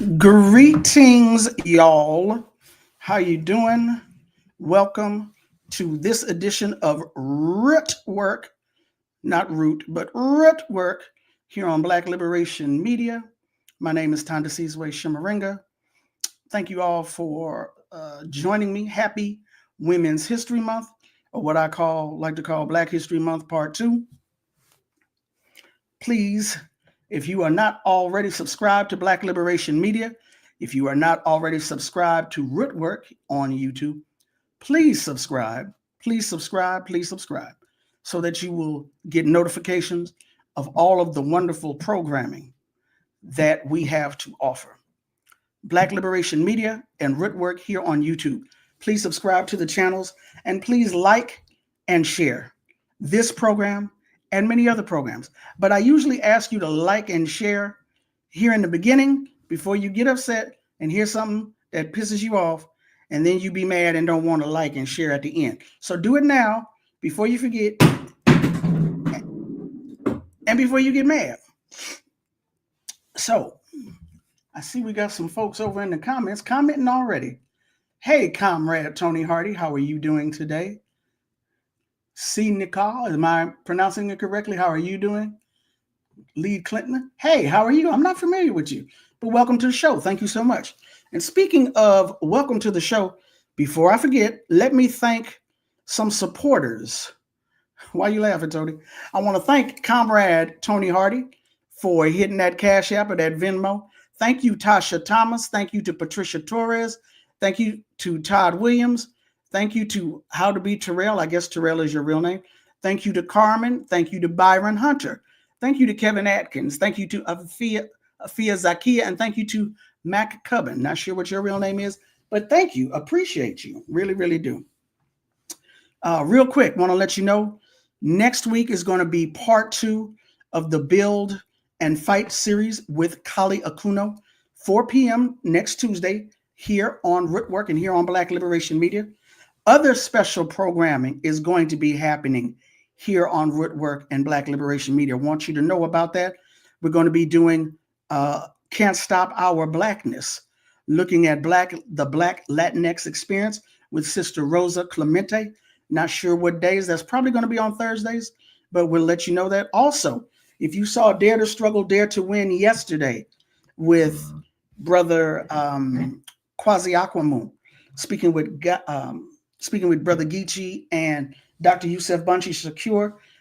Greetings, y'all. How you doing? Welcome to this edition of Rootwork, not Root, but Rootwork here on Black Liberation Media. My name is Thandisizwe Chimurenga. Thank you all for joining me. Happy Women's History Month, or what I like to call Black History Month Part 2. Please, if you are not already subscribed to Black Liberation Media, if you are not already subscribed to Rootwork on YouTube, please subscribe, please subscribe, please subscribe, so that you will get notifications of all of the wonderful programming that we have to offer. Black Liberation Media and Rootwork here on YouTube. Please subscribe to the channels and please like and share this program and many other programs. But I usually ask you to like and share here in the beginning before you get upset and hear something that pisses you off, and then you be mad and don't want to like and share at the end. So do it now before you forget and before you get mad. So I see we got some folks over in the comments commenting already. Hey, comrade Tony Hardy, how are you doing today? C. Nicole, am I pronouncing it correctly? How are you doing? Lee Clinton, hey, how are you? I'm not familiar with you, but welcome to the show. Thank you so much. And speaking of welcome to the show, before I forget, let me thank some supporters. Why are you laughing, Tony? I want to thank comrade Tony Hardy for hitting that Cash App or that Venmo. Thank you, Tasha Thomas. Thank you to Patricia Torres. Thank you to Todd Williams. Thank you to How to Be Terrell. I guess Terrell is your real name. Thank you to Carmen. Thank you to Byron Hunter. Thank you to Kevin Atkins. Thank you to Afia Zakia. And thank you to Mac Cubbin. Not sure what your real name is, but thank you. Appreciate you. Really, really do. Real quick, want to let you know, next week is going to be part 2 of the Build and Fight series with Kali Akuno, 4 p.m. next Tuesday here on Rootwork and here on Black Liberation Media. Other special programming is going to be happening here on Rootwork and Black Liberation Media. I want you to know about that. We're going to be doing Can't Stop Our Blackness, looking at the Black Latinx experience with Sister Rosa Clemente. Not sure what days. That's probably going to be on Thursdays, but we'll let you know that. Also, if you saw Dare to Struggle, Dare to Win yesterday with Brother Kwasi Akwamu, speaking with Brother Geechee and Dr. Yusuf Bunchi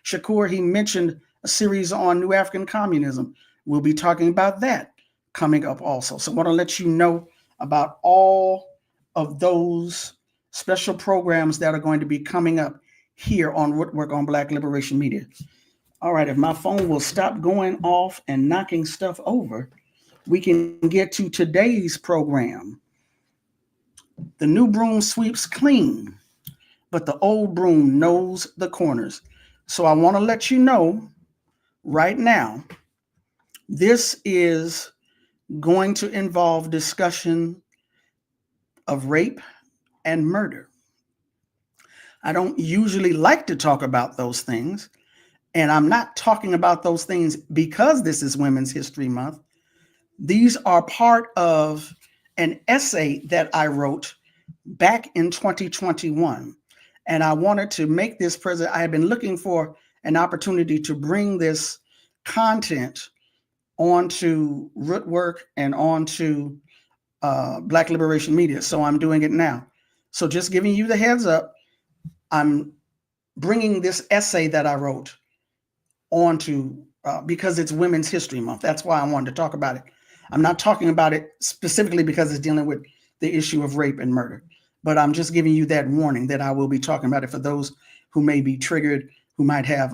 Shakur, he mentioned a series on New African communism. We'll be talking about that coming up also. So I want to let you know about all of those special programs that are going to be coming up here on Rootwork on Black Liberation Media. All right, if my phone will stop going off and knocking stuff over, we can get to today's program. The new broom sweeps clean, but the old broom knows the corners. So I want to let you know right now, this is going to involve discussion of rape and murder. I don't usually like to talk about those things, and I'm not talking about those things because this is Women's History Month. These are part of an essay that I wrote back in 2021. And I wanted to make this present. I had been looking for an opportunity to bring this content onto Rootwork and onto Black Liberation Media. So I'm doing it now. So just giving you the heads up, I'm bringing this essay that I wrote onto because it's Women's History Month. That's why I wanted to talk about it. I'm not talking about it specifically because it's dealing with the issue of rape and murder, but I'm just giving you that warning that I will be talking about it for those who may be triggered, who might have,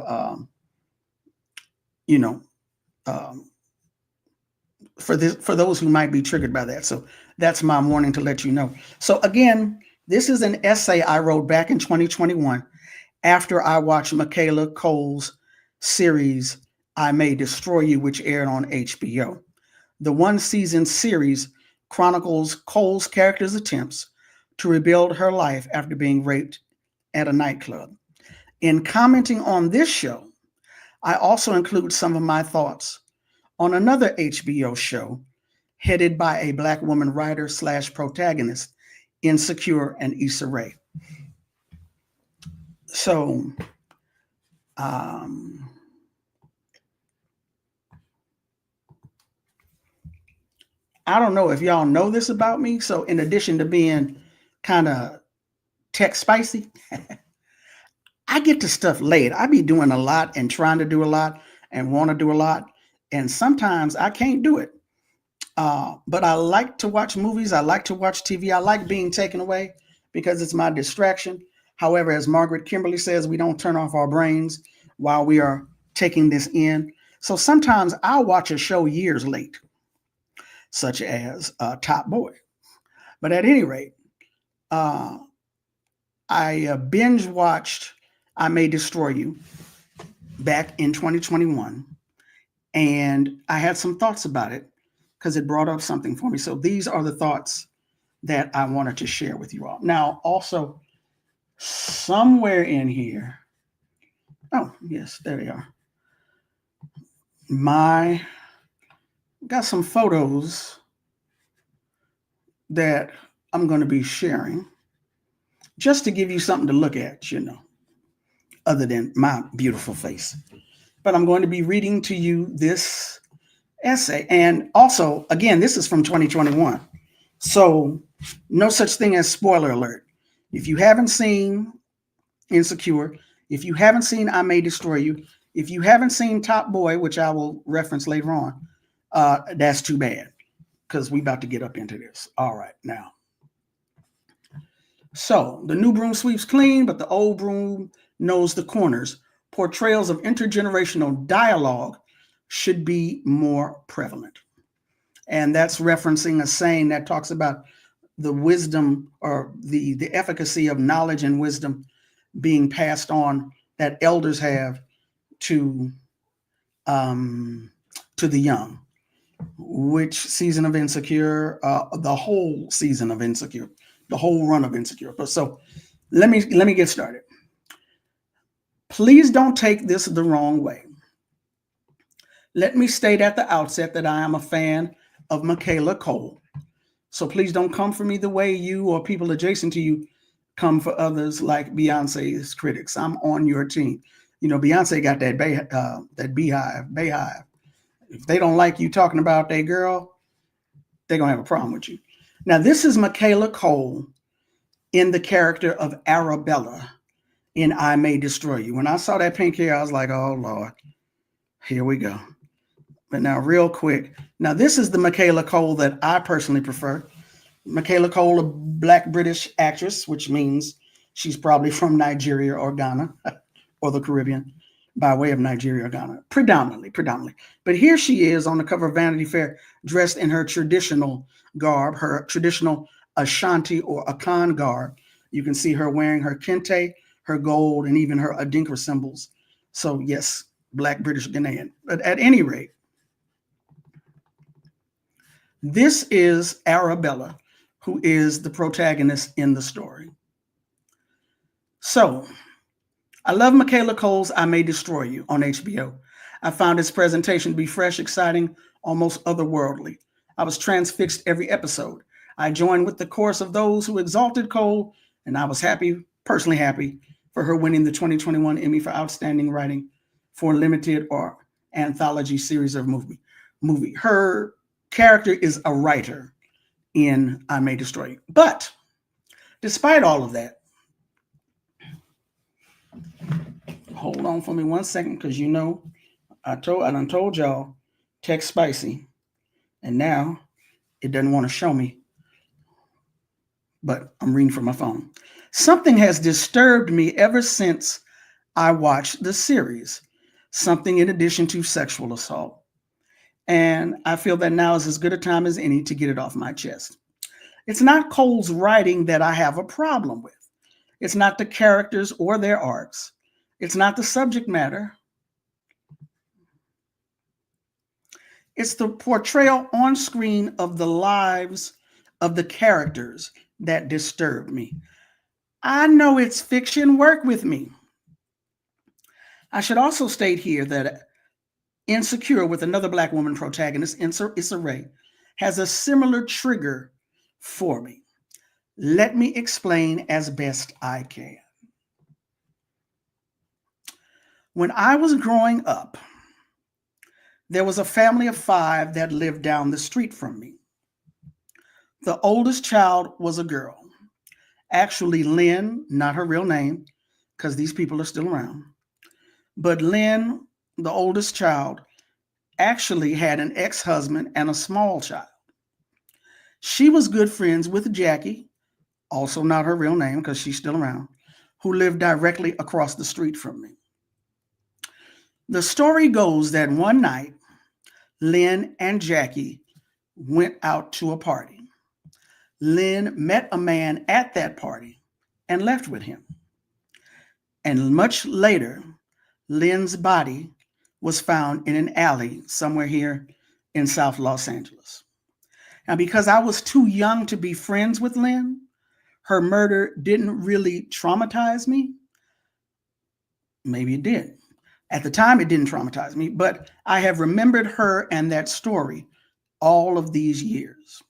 for those who might be triggered by that. So that's my warning to let you know. So again, this is an essay I wrote back in 2021 after I watched Michaela Cole's series, I May Destroy You, which aired on HBO. The one-season series chronicles Cole's character's attempts to rebuild her life after being raped at a nightclub. In commenting on this show, I also include some of my thoughts on another HBO show headed by a Black woman writer / protagonist, Insecure and Issa Rae. So, um, I don't know if y'all know this about me. So, in addition to being kind of tech spicy, I get to stuff late. I be doing a lot and trying to do a lot and want to do a lot. And sometimes I can't do it. But I like to watch movies. I like to watch TV. I like being taken away because it's my distraction. However, as Margaret Kimberly says, we don't turn off our brains while we are taking this in. So sometimes I'll watch a show years late, such as Top Boy. But at any rate, I binge watched I May Destroy You back in 2021. And I had some thoughts about it because it brought up something for me. So these are the thoughts that I wanted to share with you all. Now, also, somewhere in here, oh, yes, there they are. Got some photos that I'm going to be sharing just to give you something to look at, other than my beautiful face. But I'm going to be reading to you this essay. And also, again, this is from 2021. So no such thing as spoiler alert. If you haven't seen Insecure, if you haven't seen I May Destroy You, if you haven't seen Top Boy, which I will reference later on, that's too bad because we about to get up into this. All right, now. So the new broom sweeps clean, but the old broom knows the corners. Portrayals of intergenerational dialogue should be more prevalent. And that's referencing a saying that talks about the wisdom or the efficacy of knowledge and wisdom being passed on that elders have to the young. Which season of Insecure? The whole season of Insecure, the whole run of Insecure. But so let me get started. Please don't take this the wrong way. Let me state at the outset that I am a fan of Michaela Cole. So please don't come for me the way you or people adjacent to you come for others like Beyonce's critics. I'm on your team. Beyonce got that Bayhive. If they don't like you talking about that girl, they're going to have a problem with you. Now, this is Michaela Cole in the character of Arabella in I May Destroy You. When I saw that pink hair, I was like, oh, Lord, here we go. But now, real quick. Now, this is the Michaela Cole that I personally prefer. Michaela Cole, a Black British actress, which means she's probably from Nigeria or Ghana or the Caribbean by way of Nigeria or Ghana, predominantly. But here she is on the cover of Vanity Fair, dressed in her traditional garb, her traditional Ashanti or Akan garb. You can see her wearing her kente, her gold, and even her Adinkra symbols. So yes, Black British Ghanaian. But at any rate, this is Arabella, who is the protagonist in the story. So, I love Michaela Cole's I May Destroy You on HBO. I found its presentation to be fresh, exciting, almost otherworldly. I was transfixed every episode. I joined with the chorus of those who exalted Cole, and I was personally happy, for her winning the 2021 Emmy for Outstanding Writing for a limited or anthology series of movie. Her character is a writer in I May Destroy You. But despite all of that, hold on for me 1 second, because I done told y'all text spicy, and now it doesn't want to show me, but I'm reading from my phone. Something has disturbed me ever since I watched the series, something in addition to sexual assault. And I feel that now is as good a time as any to get it off my chest. It's not Cole's writing that I have a problem with. It's not the characters or their arcs. It's not the subject matter. It's the portrayal on screen of the lives of the characters that disturb me. I know it's fiction, work with me. I should also state here that Insecure, with another Black woman protagonist, Issa Rae, has a similar trigger for me. Let me explain as best I can. When I was growing up, there was a family of 5 that lived down the street from me. The oldest child was a girl. Actually, Lynn, not her real name, because these people are still around. But Lynn, the oldest child, actually had an ex-husband and a small child. She was good friends with Jackie, also not her real name because she's still around, who lived directly across the street from me. The story goes that one night, Lynn and Jackie went out to a party. Lynn met a man at that party and left with him. And much later, Lynn's body was found in an alley somewhere here in South Los Angeles. Now, because I was too young to be friends with Lynn, her murder didn't really traumatize me. Maybe it did. At the time, it didn't traumatize me, but I have remembered her and that story all of these years.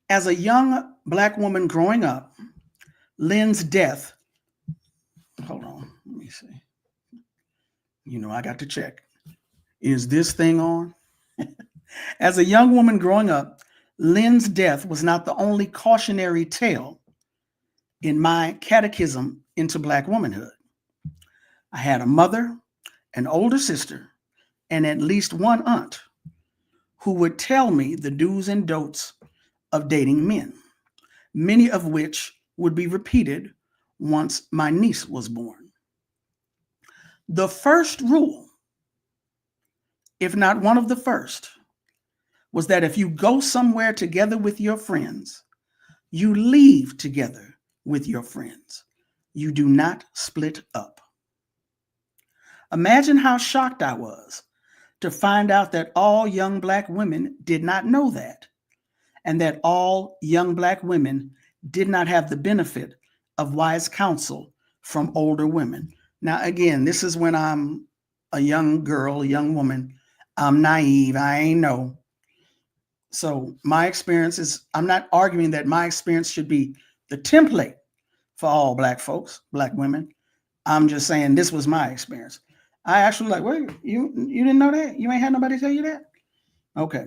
As a young Black woman growing up, Lynn's death, hold on, let me see. You know, I got to check. Is this thing on? As a young woman growing up, Lynn's death was not the only cautionary tale in my catechism into Black womanhood. I had a mother, an older sister, and at least one aunt who would tell me the do's and don'ts of dating men, many of which would be repeated once my niece was born. The first rule, if not one of the first, was that if you go somewhere together with your friends, you leave together with your friends. You do not split up. Imagine how shocked I was to find out that all young Black women did not know that, and that all young Black women did not have the benefit of wise counsel from older women. Now, again, this is when I'm a young girl, a young woman. I'm naive. I ain't know. So my experience is, I'm not arguing that my experience should be the template for all Black folks, Black women. I'm just saying this was my experience. I actually like, wait, you didn't know that? You ain't had nobody tell you that? Okay.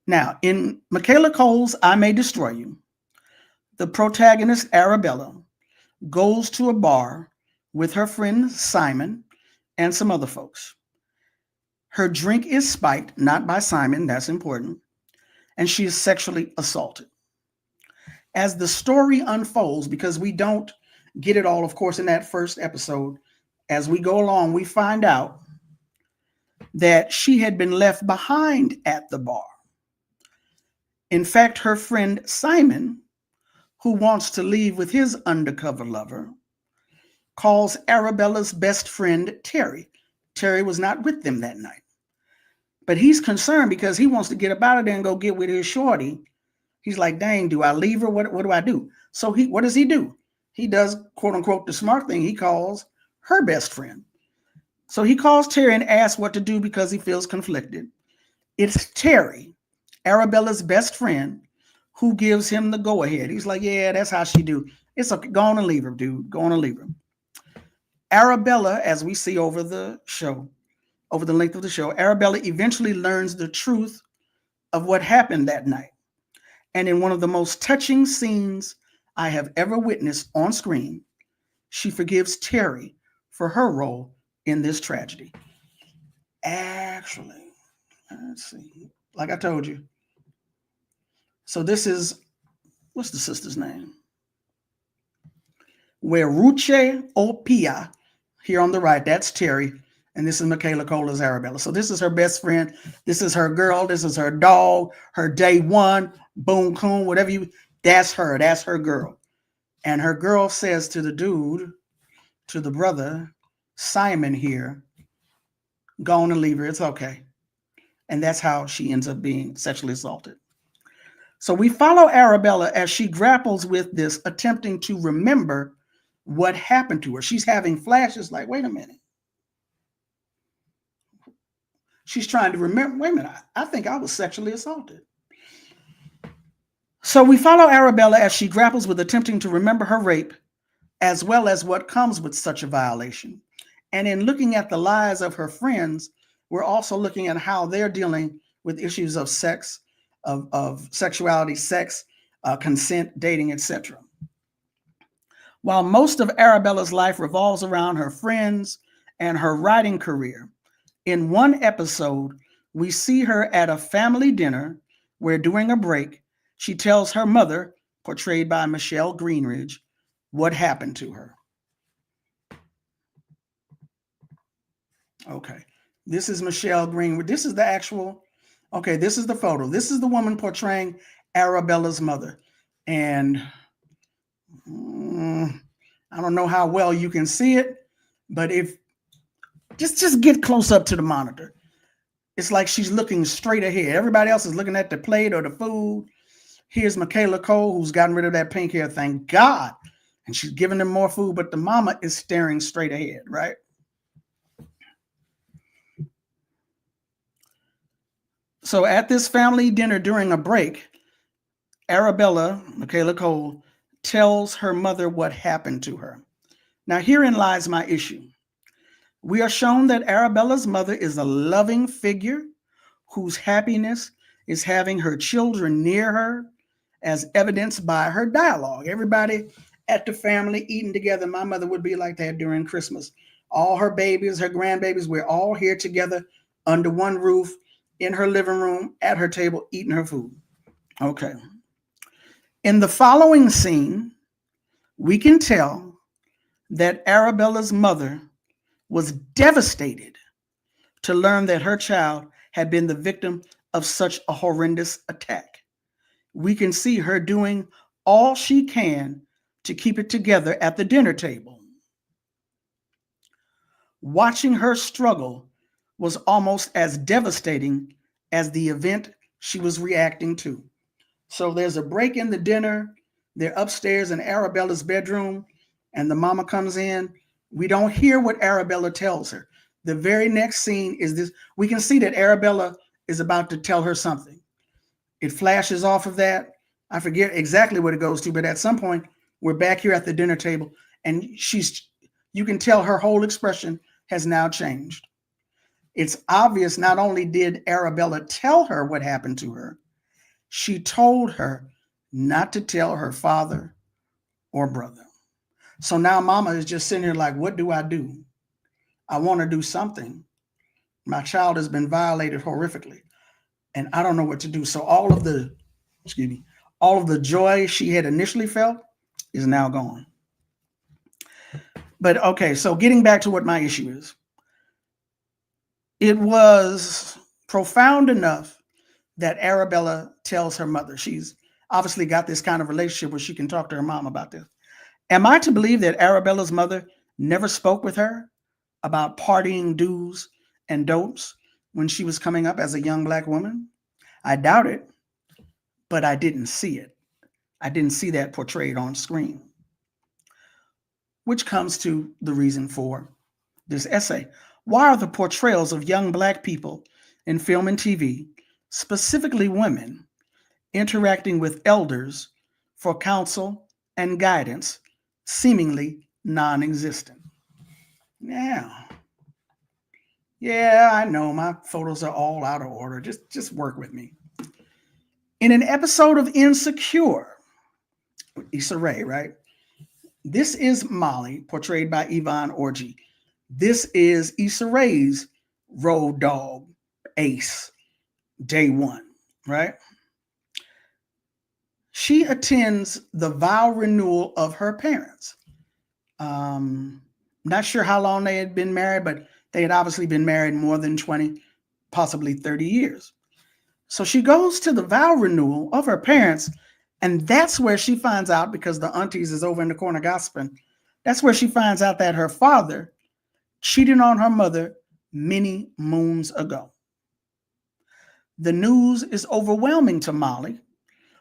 Now, in Michaela Cole's I May Destroy You, the protagonist, Arabella, goes to a bar with her friend Simon and some other folks. Her drink is spiked, not by Simon, that's important, and she is sexually assaulted. As the story unfolds, because we don't get it all, of course, in that first episode, as we go along, we find out that she had been left behind at the bar. In fact, her friend Simon, who wants to leave with his undercover lover, calls Arabella's best friend Terry. Terry was not with them that night. But he's concerned because he wants to get up out of there and go get with his shorty. He's like, dang, do I leave her? What do I do? So what does he do? He does, quote unquote, the smart thing. He calls her best friend. So he calls Terry and asks what to do because he feels conflicted. It's Terry, Arabella's best friend, who gives him the go-ahead. He's like, yeah, that's how she do. It's okay. Go on and leave her, dude. Go on and leave her. Arabella, as we see over the show, over the length of the show, Arabella eventually learns the truth of what happened that night. And in one of the most touching scenes I have ever witnessed on screen, she forgives Terry for her role in this tragedy. Actually, let's see. Like I told you. So this is, what's the sister's name? Weruche Opia, here on the right, that's Terry. And this is Michaela Cole as Arabella. So this is her best friend. This is her girl. This is her dog, her day one, boom, coon, whatever you, that's her. That's her girl. And her girl says to the dude, to the brother, Simon here, go on and leave her. It's okay. And that's how she ends up being sexually assaulted. So we follow Arabella as she grapples with this, attempting to remember what happened to her. She's having flashes like, wait a minute. She's trying to remember, wait a minute, I think I was sexually assaulted. So we follow Arabella as she grapples with attempting to remember her rape, as well as what comes with such a violation. And in looking at the lives of her friends, we're also looking at how they're dealing with issues of sex, of sexuality, sex, consent, dating, etc. While most of Arabella's life revolves around her friends and her writing career, in one episode, we see her at a family dinner where during a break, she tells her mother, portrayed by Michelle Greenridge, what happened to her. Okay, this is Michelle Greenridge. This is the actual, okay, this is the photo. This is the woman portraying Arabella's mother. And I don't know how well you can see it, but if, just get close up to the monitor. It's like she's looking straight ahead. Everybody else is looking at the plate or the food. Here's Michaela Cole, who's gotten rid of that pink hair, thank God. And she's giving them more food, but the mama is staring straight ahead, right? So at this family dinner during a break, Arabella, Michaela Cole, tells her mother what happened to her. Now, herein lies my issue. We are shown that Arabella's mother is a loving figure whose happiness is having her children near her, as evidenced by her dialogue. Everybody at the family eating together. My mother would be like that during Christmas. All her babies, her grandbabies, we're all here together under one roof in her living room, at her table, eating her food. Okay. In the following scene, we can tell that Arabella's mother was devastated to learn that her child had been the victim of such a horrendous attack. We can see her doing all she can to keep it together at the dinner table. Watching her struggle was almost as devastating as the event she was reacting to. So there's a break in the dinner. They're upstairs in Arabella's bedroom, and the mama comes in. We don't hear what Arabella tells her. The very next scene is this. We can see that Arabella is about to tell her something. It flashes off of that. I forget exactly what it goes to, but at some point, we're back here at the dinner table, and you can tell her whole expression has now changed. It's obvious not only did Arabella tell her what happened to her, she told her not to tell her father or brother. So now mama is just sitting here like, what do? I want to do something. My child has been violated horrifically, and I don't know what to do. So all of the joy she had initially felt is now gone. But okay, so getting back to what my issue is. It was profound enough that Arabella tells her mother. She's obviously got this kind of relationship where she can talk to her mom about this. Am I to believe that Arabella's mother never spoke with her about partying do's and don'ts when she was coming up as a young Black woman? I doubt it, but I didn't see it. I didn't see that portrayed on screen. Which comes to the reason for this essay. Why are the portrayals of young Black people in film and TV, specifically women, interacting with elders for counsel and guidance, seemingly non-existent? Now, yeah, I know my photos are all out of order. Just work with me. In an episode of Insecure, Issa Rae, right? This is Molly, portrayed by Yvonne Orji. This is Issa Rae's road dog, Ace, day one, right? She attends the vow renewal of her parents. Not sure how long they had been married, but they had obviously been married more than 20, possibly 30 years. So she goes to the vow renewal of her parents, and that's where she finds out, because the aunties is over in the corner gossiping, that's where she finds out that her father cheated on her mother many moons ago. The news is overwhelming to Molly,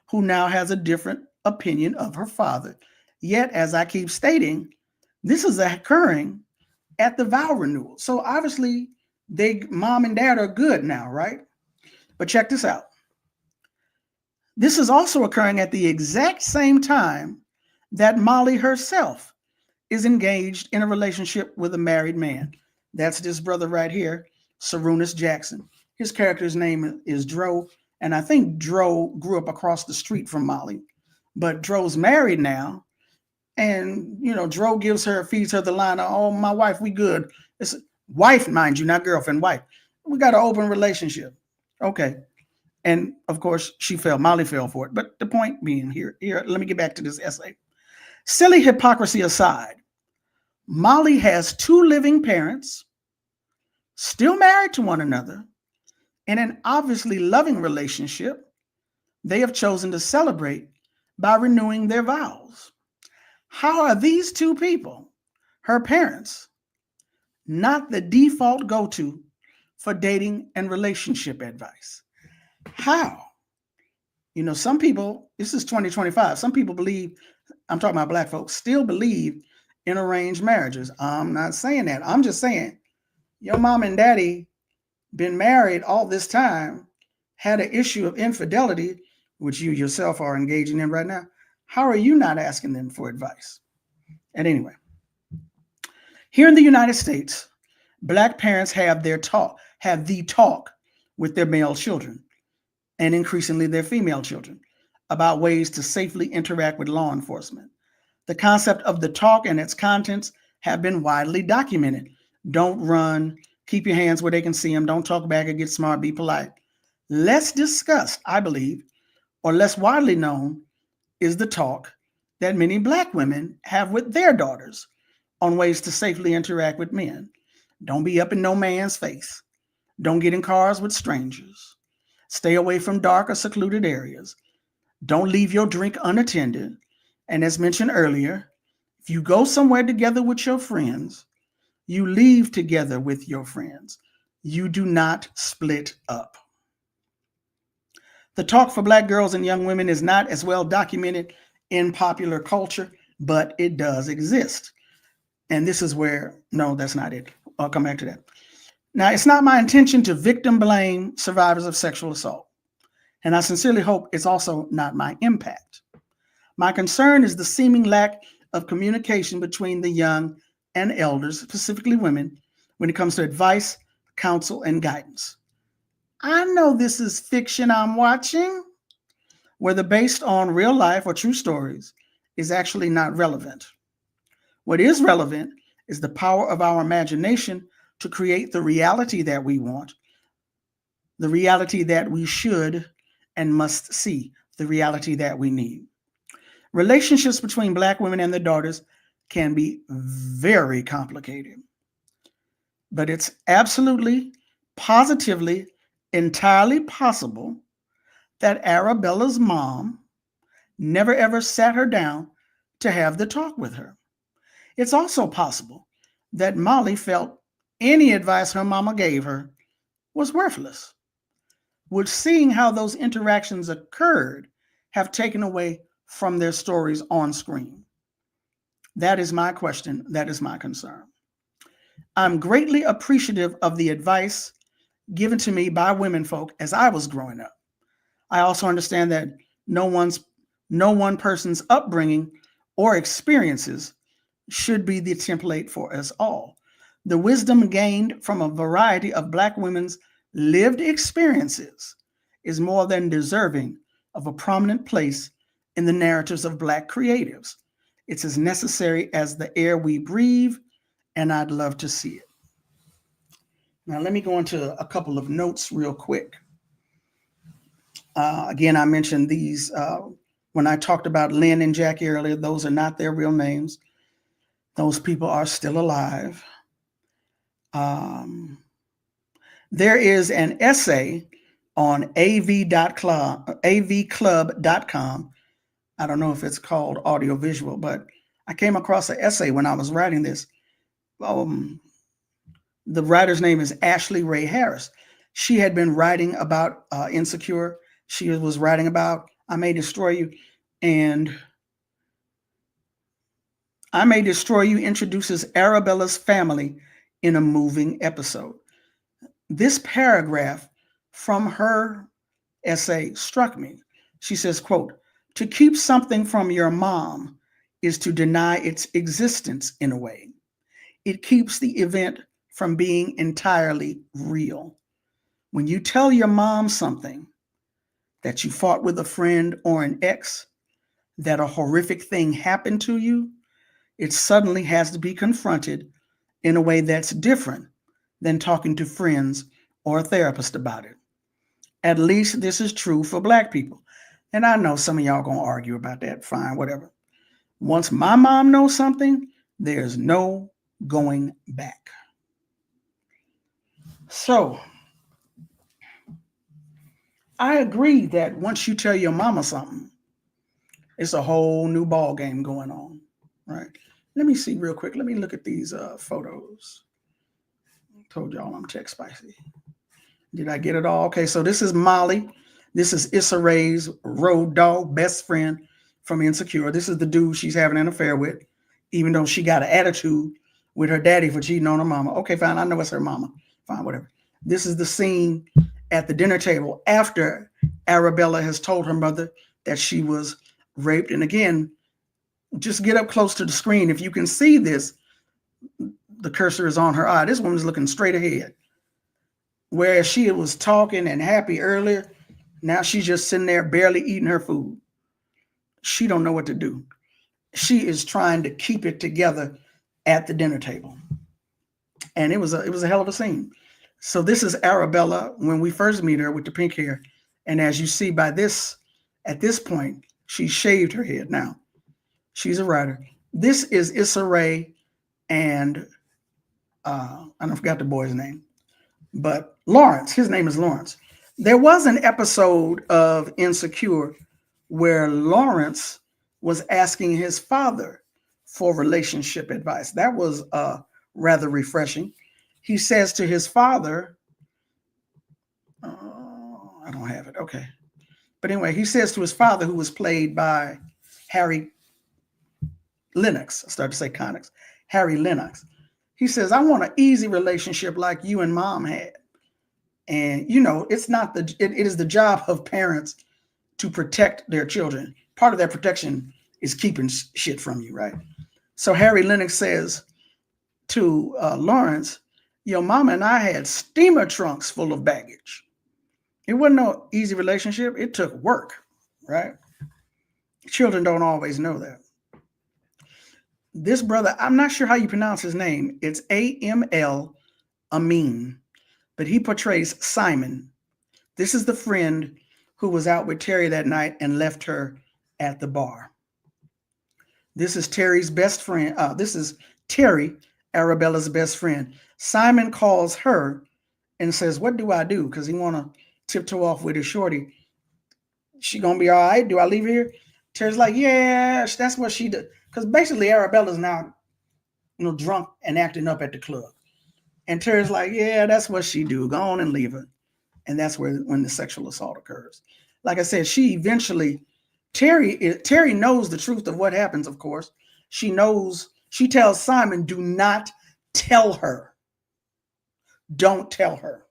who now has a different opinion of her father. Yet, as I keep stating, this is occurring at the vow renewal. So obviously, mom and dad are good now, right? But check this out. This is also occurring at the exact same time that Molly herself is engaged in a relationship with a married man. That's this brother right here, Sarunas Jackson. His character's name is Dro, and I think Dro grew up across the street from Molly. But Dro's married now, and Dro feeds her the line of, "Oh, my wife, we good." It's wife, mind you, not girlfriend, wife. We got an open relationship. Okay. And of course, Molly fell for it. But the point being here, let me get back to this essay. Silly hypocrisy aside, Molly has two living parents, still married to one another, in an obviously loving relationship they have chosen to celebrate by renewing their vows. How are these two people, her parents, not the default go-to for dating and relationship advice? How? Some people, this is 2025, some people believe, I'm talking about black folks, still believe in arranged marriages. I'm not saying that. I'm just saying your mom and daddy been married all this time, had an issue of infidelity, which you yourself are engaging in right now. How are you not asking them for advice? And anyway, here in the United States, black parents have the talk with their male children, and increasingly their female children, about ways to safely interact with law enforcement. The concept of the talk and its contents have been widely documented. Don't run, keep your hands where they can see them, don't talk back or get smart, be polite. Less discussed, I believe, or less widely known, is the talk that many black women have with their daughters on ways to safely interact with men. Don't be up in no man's face. Don't get in cars with strangers. Stay away from dark or secluded areas. Don't leave your drink unattended. And as mentioned earlier, if you go somewhere together with your friends, you leave together with your friends. You do not split up. The talk for black girls and young women is not as well documented in popular culture, but it does exist. And this is where, no, that's not it. I'll come back to that. Now, it's not my intention to victim blame survivors of sexual assault. And I sincerely hope it's also not my impact. My concern is the seeming lack of communication between the young and elders, specifically women, when it comes to advice, counsel, and guidance. I know this is fiction I'm watching, whether based on real life or true stories, is actually not relevant. What is relevant is the power of our imagination to create the reality that we want, the reality that we should and must see, the reality that we need. Relationships between black women and their daughters can be very complicated, but it's absolutely, positively, entirely possible that Arabella's mom never ever sat her down to have the talk with her. It's also possible that Molly felt any advice her mama gave her was worthless. Would seeing how those interactions occurred have taken away from their stories on screen? That is my question. That is my concern. I'm greatly appreciative of the advice given to me by women folk as I was growing up. I also understand that no one person's upbringing or experiences should be the template for us all. The wisdom gained from a variety of black women's lived experiences is more than deserving of a prominent place in the narratives of black creatives. It's as necessary as the air we breathe, and I'd love to see it. Now, let me go into a couple of notes real quick. Again, I mentioned these when I talked about Lynn and Jackie earlier. Those are not their real names. Those people are still alive. There is an essay on avclub.com. I don't know if it's called audiovisual, but I came across an essay when I was writing this. The writer's name is Ashley Ray Harris. She had been writing about Insecure. She was writing about I May Destroy You, and I May Destroy You introduces Arabella's family in a moving episode. This paragraph from her essay struck me. She says, quote, "To keep something from your mom is to deny its existence in a way. It keeps the event from being entirely real. When you tell your mom something, that you fought with a friend or an ex, that a horrific thing happened to you, it suddenly has to be confronted in a way that's different than talking to friends or a therapist about it. At least this is true for Black people." And I know some of y'all gonna argue about that. Fine, whatever. Once my mom knows something, there's no going back. So I agree that once you tell your mama something, it's a whole new ball game going on, right? Let me see real quick. Let me look at these photos. I told y'all I'm tech spicy. Did I get it all? Okay, so this is Molly. This is Issa Rae's road dog best friend from Insecure. This is the dude she's having an affair with, even though she got an attitude with her daddy for cheating on her mama. Okay, fine. I know it's her mama. Fine, whatever. This is the scene at the dinner table after Arabella has told her mother that she was raped. And again, just get up close to the screen. If you can see this, the cursor is on her eye. This woman's looking straight ahead. Whereas she was talking and happy earlier, now she's just sitting there barely eating her food. She don't know what to do. She is trying to keep it together at the dinner table. And it was a hell of a scene. So this is Arabella when we first meet her with the pink hair. And as you see at this point, she shaved her head now. She's a writer. This is Issa Rae and I forgot the boy's name, but Lawrence. His name is Lawrence. There was an episode of Insecure where Lawrence was asking his father for relationship advice. That was rather refreshing. He says to his father, I don't have it. Okay. But anyway, he says to his father, who was played by Harry Lennox, I started to say Connix, Harry Lennox. He says, "I want an easy relationship like you and mom had." And it is the job of parents to protect their children. Part of that protection is keeping shit from you, right? So Harry Lennox says to Lawrence, "Your mama and I had steamer trunks full of baggage." It wasn't no easy relationship. It took work, right? Children don't always know that. This brother, I'm not sure how you pronounce his name. It's A-M-L Amin, but he portrays Simon. This is the friend who was out with Terry that night and left her at the bar. This is Terry's best friend. This is Terry, Arabella's best friend. Simon calls her and says, "What do I do?" Because he want to tiptoe off with his shorty. "She gonna be all right? Do I leave her here?" Terry's like, "Yeah, that's what she did." Because basically Arabella's now, drunk and acting up at the club. And Terry's like, "Yeah, that's what she do. Go on and leave her." And that's when the sexual assault occurs. Like I said, Terry knows the truth of what happens, of course. She tells Simon, "Do not tell her. Don't tell her."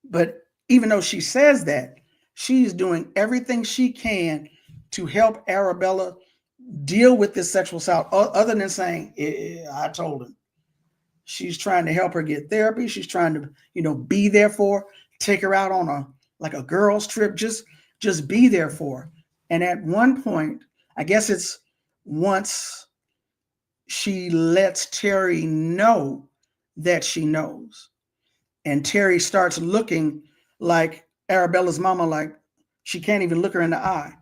But even though she says that, she's doing everything she can to help Arabella deal with this sexual assault, other than saying, "I told him." She's trying to help her get therapy. She's trying to, be there for her, take her out on a girls trip, just be there for her. And at one point, I guess it's once she lets Terry know that she knows, and Terry starts looking like Arabella's mama, like she can't even look her in the eye.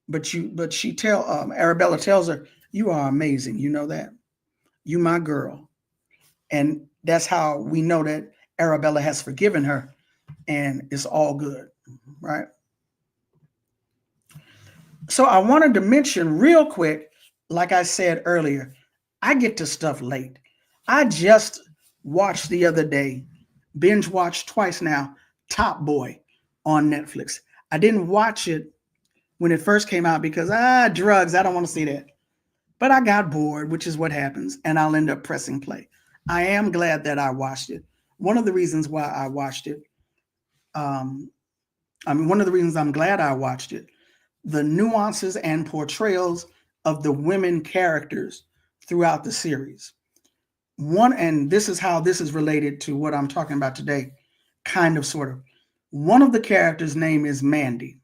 But Arabella tells her, "You are amazing. You know that? You my girl." And that's how we know that Arabella has forgiven her and it's all good, right? So I wanted to mention real quick, like I said earlier, I get to stuff late. I just watched the other day, binge watched twice now, Top Boy on Netflix. I didn't watch it when it first came out because drugs, I don't want to see that. But I got bored, which is what happens, and I'll end up pressing play. I am glad that I watched it. One of the reasons why I watched it, one of the reasons I'm glad I watched it, the nuances and portrayals of the women characters throughout the series. And this is how this is related to what I'm talking about today, kind of, sort of. One of the characters' name is Mandy.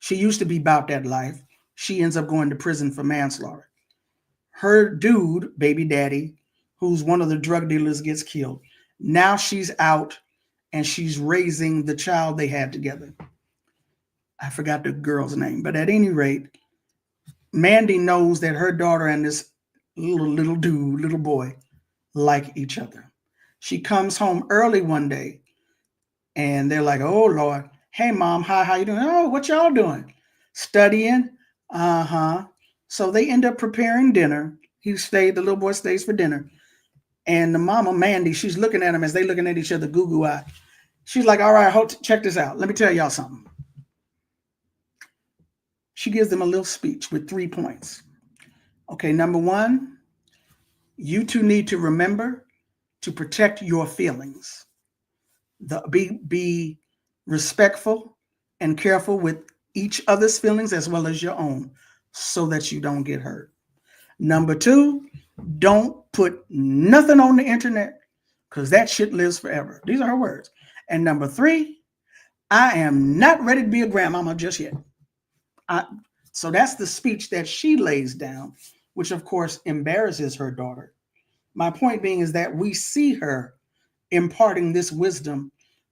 She used to be about that life. She ends up going to prison for manslaughter. Her dude, baby daddy, who's one of the drug dealers, gets killed. Now she's out and she's raising the child they had together. I forgot the girl's name, but at any rate, Mandy knows that her daughter and this little boy, like each other. She comes home early one day and they're like, "Oh Lord, hey mom, hi, how you doing? Oh, what y'all doing? Studying? Uh-huh." So they end up preparing dinner. The little boy stays for dinner. And the mama, Mandy, she's looking at him as they looking at each other, goo eye. She's like, "All right, check this out. Let me tell y'all something." She gives them a little speech with 3 points. Okay, number one, you two need to remember to protect your feelings. Be respectful and careful with each other's feelings as well as your own so that you don't get hurt. Number two, don't put nothing on the internet because that shit lives forever. These are her words. And number three, I am not ready to be a grandmama just yet. So that's the speech that she lays down, which of course embarrasses her daughter. My point being is that we see her imparting this wisdom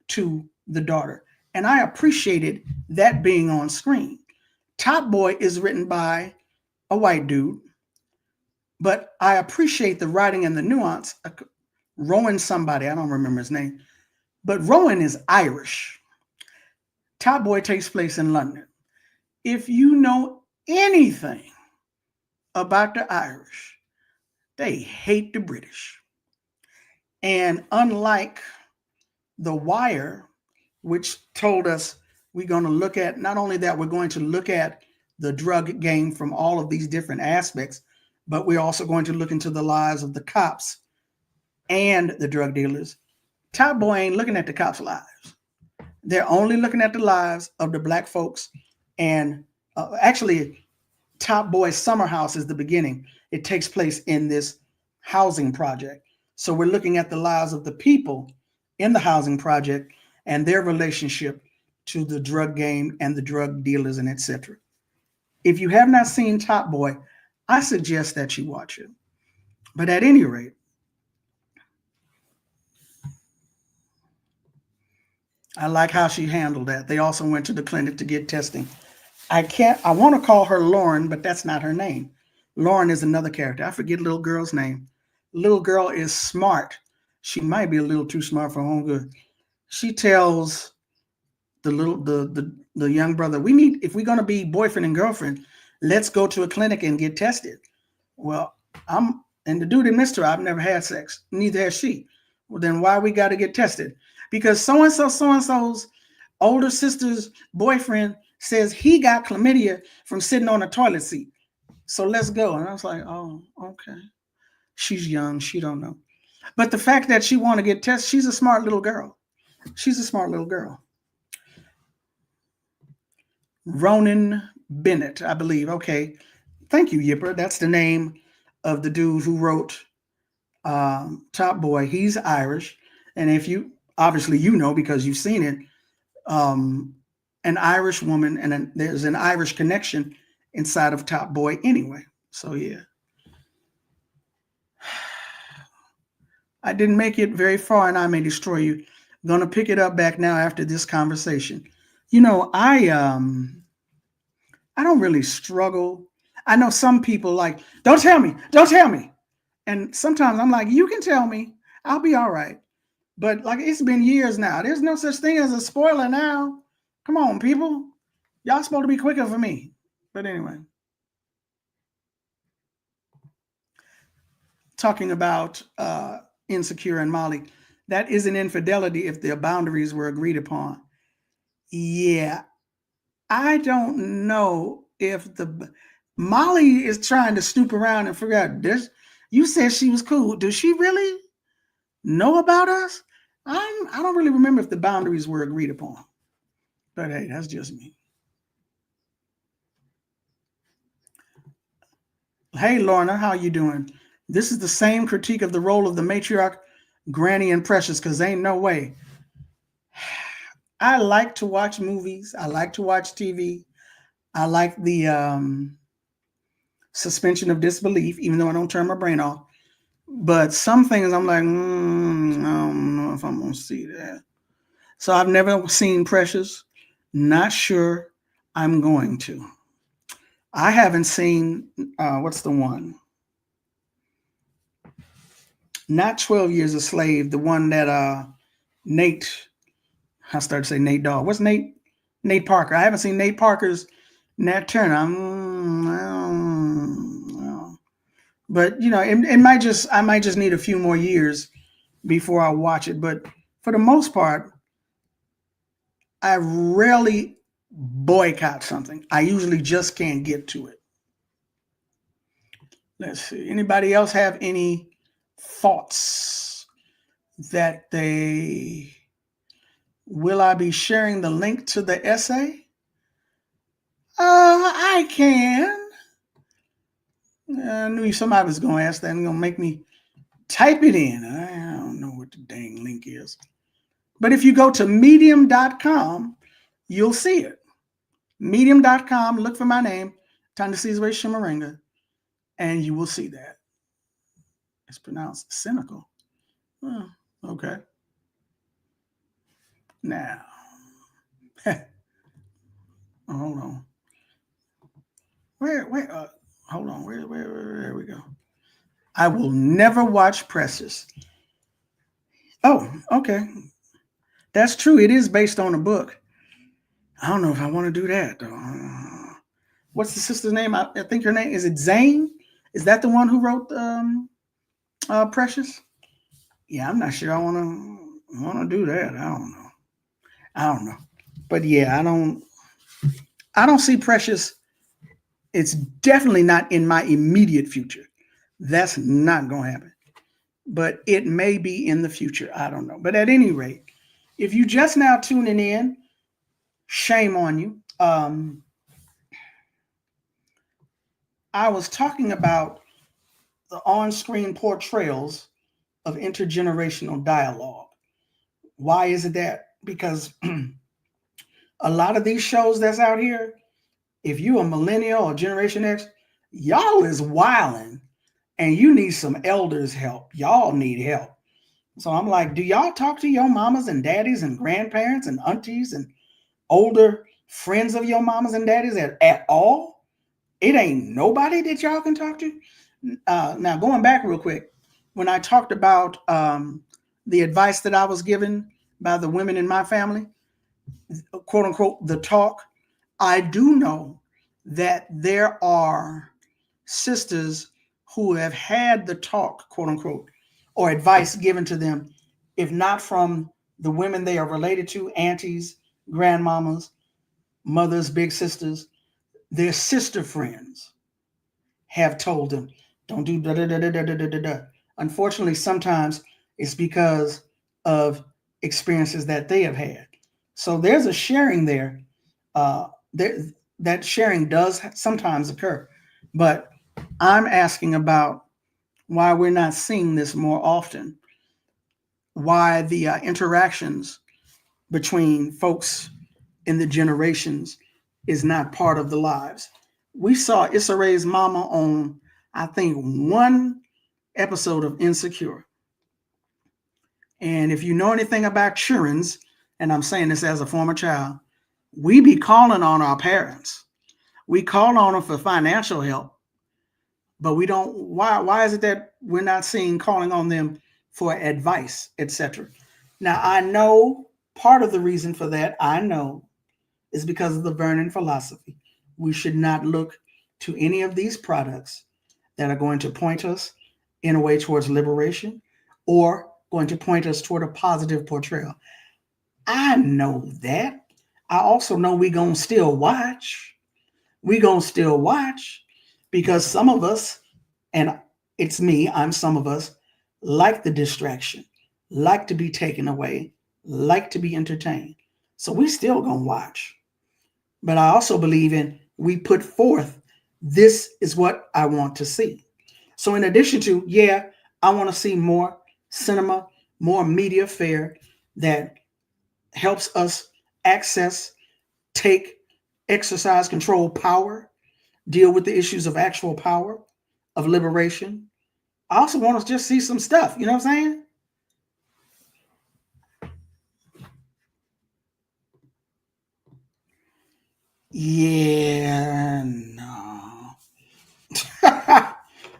to the daughter. And I appreciated that being on screen. Top Boy is written by a white dude, but I appreciate the writing and the nuance. Rowan somebody, I don't remember his name, but Rowan is Irish. Top Boy takes place in London. If you know anything about the Irish, they hate the British. And unlike The Wire, which told us we're going to look at, not only that, we're going to look at the drug game from all of these different aspects, but we're also going to look into the lives of the cops and the drug dealers. Top Boy ain't looking at the cops' lives. They're only looking at the lives of the black folks. And actually, Top Boy's summer house is the beginning. It takes place in this housing project. So we're looking at the lives of the people in the housing project and their relationship to the drug game and the drug dealers and etc. If you have not seen Top Boy, I suggest that you watch it. But at any rate, I like how she handled that. They also went to the clinic to get testing. I want to call her Lauren, but that's not her name. Lauren is another character. I forget little girl's name. Little girl is smart. She might be a little too smart for her own good. She tells the young brother, if we're going to be boyfriend and girlfriend, let's go to a clinic and get tested. Well, and the dude admits to her, I've never had sex. Neither has she. Well, then why we got to get tested? Because so-and-so's older sister's boyfriend says he got chlamydia from sitting on a toilet seat. So let's go. And I was like, oh, okay. She's young. She don't know. But the fact that she want to get tested, she's a smart little girl. She's a smart little girl. Ronan Bennett, I believe. Okay. Thank you, Yipper. That's the name of the dude who wrote Top Boy. He's Irish. And if you, obviously you know because you've seen it, an Irish woman, and there's an Irish connection inside of Top Boy anyway. So yeah. I didn't make it very far and I may destroy you. I'm going to pick it up back now after this conversation. You know, I don't really struggle. I know some people like, don't tell me. And sometimes I'm like, you can tell me, I'll be all right. But like, it's been years now. There's no such thing as a spoiler now. Come on, people. Y'all supposed to be quicker for me. But anyway. Talking about Insecure and Molly, that is an infidelity if the boundaries were agreed upon. Yeah. I don't know if Molly is trying to snoop around and figure out this. You said she was cool. Does she really know about us? I don't really remember if the boundaries were agreed upon. But hey, that's just me. Hey, Lorna, how you doing? This is the same critique of the role of the matriarch, Granny and Precious, because ain't no way. I like to watch movies. I like to watch TV. I like the suspension of disbelief, even though I don't turn my brain off. But some things I'm like, I don't know if I'm going to see that. So I've never seen Precious. Not sure I'm going to. I haven't seen, what's the one? Not 12 Years a Slave, the one that Nate, I started to say Nate Dogg. What's Nate? Nate Parker. I haven't seen Nate Parker's Nat Turner. But you know, it might just I might just need a few more years before I watch it. But for the most part, I rarely boycott something. I usually just can't get to it. Let's see. Anybody else have any thoughts that they will I be sharing the link to the essay? I can. I knew somebody was going to ask that and going to make me type it in. I don't know what the dang link is. But if you go to medium.com, you'll see it. Medium.com, look for my name, Thandisizwe Chimurenga, and you will see that. It's pronounced cynical. Oh, okay. Now, hold on. Hold on. Where we go? I will never watch Precious. Oh, okay. That's true. It is based on a book. I don't know if I want to do that though. What's the sister's name? I think her name is it Zane? Is that the one who wrote Precious? Yeah, I'm not sure I want to do that. I don't know. But yeah, I don't see Precious. It's definitely not in my immediate future. That's not going to happen. But it may be in the future. I don't know. But at any rate, if you just now tuning in, shame on you. I was talking about the on-screen portrayals of intergenerational dialogue. Why is it that? Because a lot of these shows that's out here, if you a millennial or Generation X, y'all is wilding and you need some elders help. Y'all need help. So I'm like, do y'all talk to your mamas and daddies and grandparents and aunties and older friends of your mamas and daddies at all? It ain't nobody that y'all can talk to. Now, going back real quick, when I talked about the advice that I was given by the women in my family, quote unquote, the talk, I do know that there are sisters who have had the talk, quote unquote, or advice given to them, if not from the women they are related to, aunties, grandmamas, mothers, big sisters, their sister friends have told them, don't do da da da da da da da da. Unfortunately, sometimes it's because of experiences that they have had. So there's a sharing there. That sharing does sometimes occur. But I'm asking about why we're not seeing this more often, why the interactions between folks in the generations is not part of the lives. We saw Issa Rae's mama on, I think, one episode of Insecure. And if you know anything about children's, and I'm saying this as a former child, we be calling on our parents. We call on them for financial help, but we don't. Why is it that we're not seeing calling on them for advice, etc.? Now, I know part of the reason for that, I know, is because of the Vernon philosophy. We should not look to any of these products that are going to point us in a way towards liberation or going to point us toward a positive portrayal. I know that. I also know we're going to still watch. We're going to still watch because some of us, and it's me, I'm some of us, like the distraction, like to be taken away, like to be entertained. So we still gonna watch. But I also believe in we put forth, this is what I want to see. So in addition to, yeah, I want to see more cinema, more media fare that helps us access, take, exercise, control power, deal with the issues of actual power, of liberation. I also want to just see some stuff. You know what I'm saying? Yeah, no.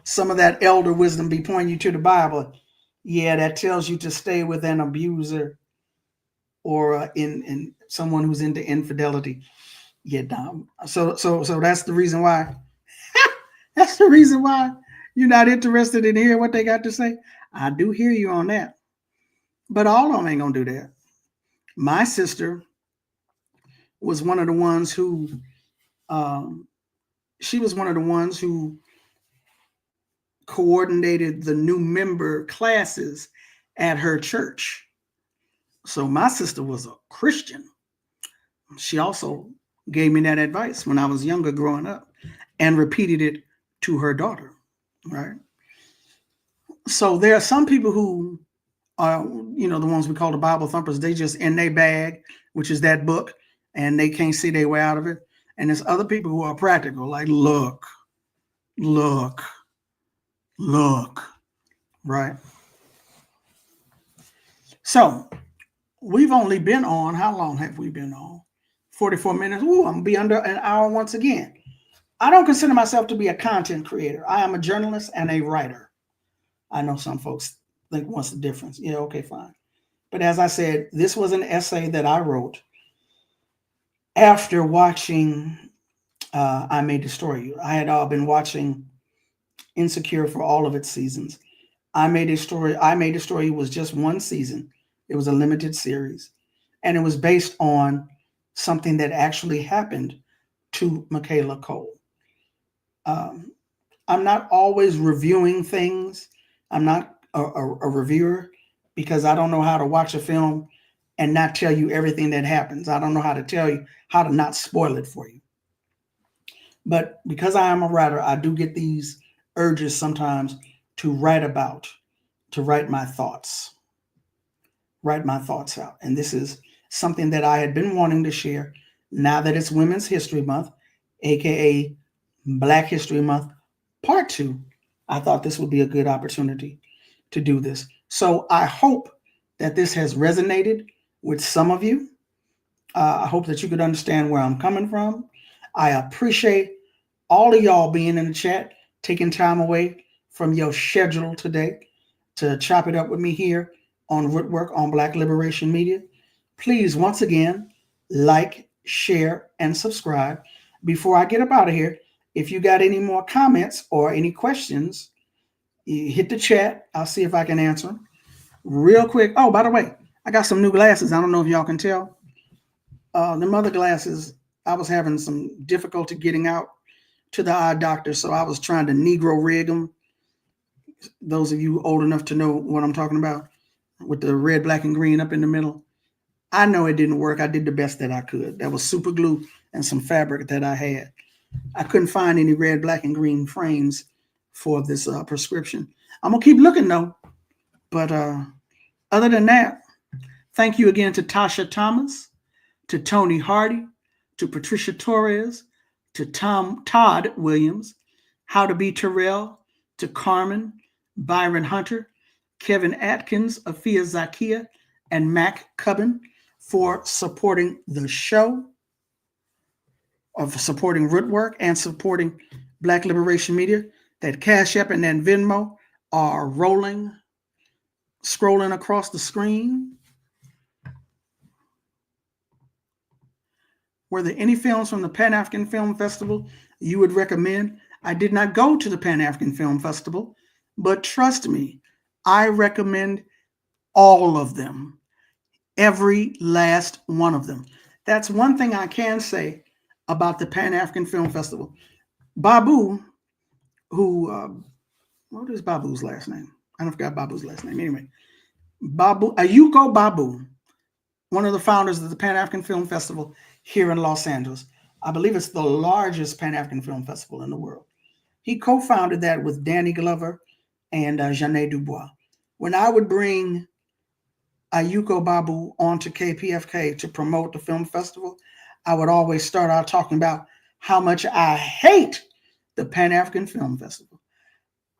Some of that elder wisdom be pointing you to the Bible. Yeah, that tells you to stay with an abuser or in someone who's into infidelity. Yeah, no. So that's the reason why. That's the reason why you're not interested in hearing what they got to say. I do hear you on that, but all of them ain't gonna do that. My sister was one of the ones who, um, she was one of the ones who coordinated the new member classes at her church. So my sister was a Christian. She also gave me that advice when I was younger growing up and repeated it to her daughter, right? So there are some people who are, the ones we call the Bible thumpers, they just in their bag, which is that book, and they can't see their way out of it. And there's other people who are practical, like, look, look, right? So we've only been on, how long have we been on? 44 minutes. Ooh, I'm gonna be under an hour once again. I don't consider myself to be a content creator. I am a journalist and a writer. I know some folks think, what's the difference? Yeah, okay, fine. But as I said, this was an essay that I wrote after watching I May Destroy You. I had been watching Insecure for all of its seasons. I May Destroy You was just one season. It was a limited series. And it was based on something that actually happened to Michaela Cole. Um, I'm not always reviewing things. I'm not a reviewer because I don't know how to watch a film and not tell you everything that happens. I don't know how to tell you how to not spoil it for you. But because I am a writer, I do get these urges sometimes to write my thoughts out. And this is something that I had been wanting to share now that it's Women's History Month, aka Black History Month, part 2. I thought this would be a good opportunity to do this. So I hope that this has resonated with some of you. I hope that you could understand where I'm coming from. I appreciate all of y'all being in the chat, taking time away from your schedule today to chop it up with me here on Rootwork on Black Liberation Media. Please, once again, like, share, and subscribe. Before I get up out of here, if you got any more comments or any questions, you hit the chat. I'll see if I can answer them real quick. Oh, by the way, I got some new glasses. I don't know if y'all can tell. Them other glasses, I was having some difficulty getting out to the eye doctor, so I was trying to Negro rig them. Those of you old enough to know what I'm talking about, with the red, black, and green up in the middle. I know it didn't work. I did the best that I could. That was super glue and some fabric that I had. I couldn't find any red, black, and green frames for this prescription. I'm going to keep looking, though. But other than that, thank you again to Tasha Thomas, to Tony Hardy, to Patricia Torres, to Todd Williams, How to Be Terrell, to Carmen, Byron Hunter, Kevin Atkins, Afia Zakia, and Mac Cubbin for supporting the show, of supporting Rootwork and supporting Black Liberation Media. That Cash App and that Venmo are rolling, scrolling across the screen. Were there any films from the Pan-African Film Festival you would recommend? I did not go to the Pan-African Film Festival, but trust me, I recommend all of them, every last one of them. That's one thing I can say about the Pan-African Film Festival. Babu, who, what is Babu's last name? I don't forget Babu's last name. Anyway, Babu Ayuko Babu, one of the founders of the Pan African Film Festival here in Los Angeles. I believe it's the largest Pan African film festival in the world. He co-founded that with Danny Glover and Jeanne Dubois. When I would bring Ayuko Babu onto KPFK to promote the film festival, I would always start out talking about how much I hate the Pan African Film Festival.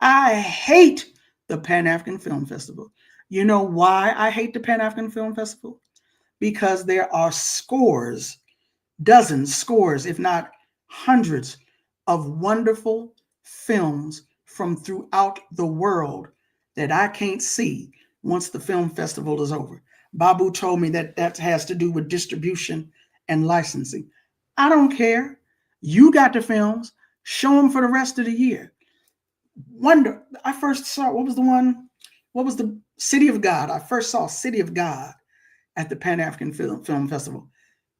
I hate the Pan African Film Festival. You know why I hate the Pan African Film Festival? Because there are scores, dozens, scores, if not hundreds of wonderful films from throughout the world that I can't see once the film festival is over. Babu told me that that has to do with distribution and licensing. I don't care. You got the films, show them for the rest of the year. Wonder, I first saw, what was the one? What was the City of God? I first saw City of God at the Pan African Film Festival.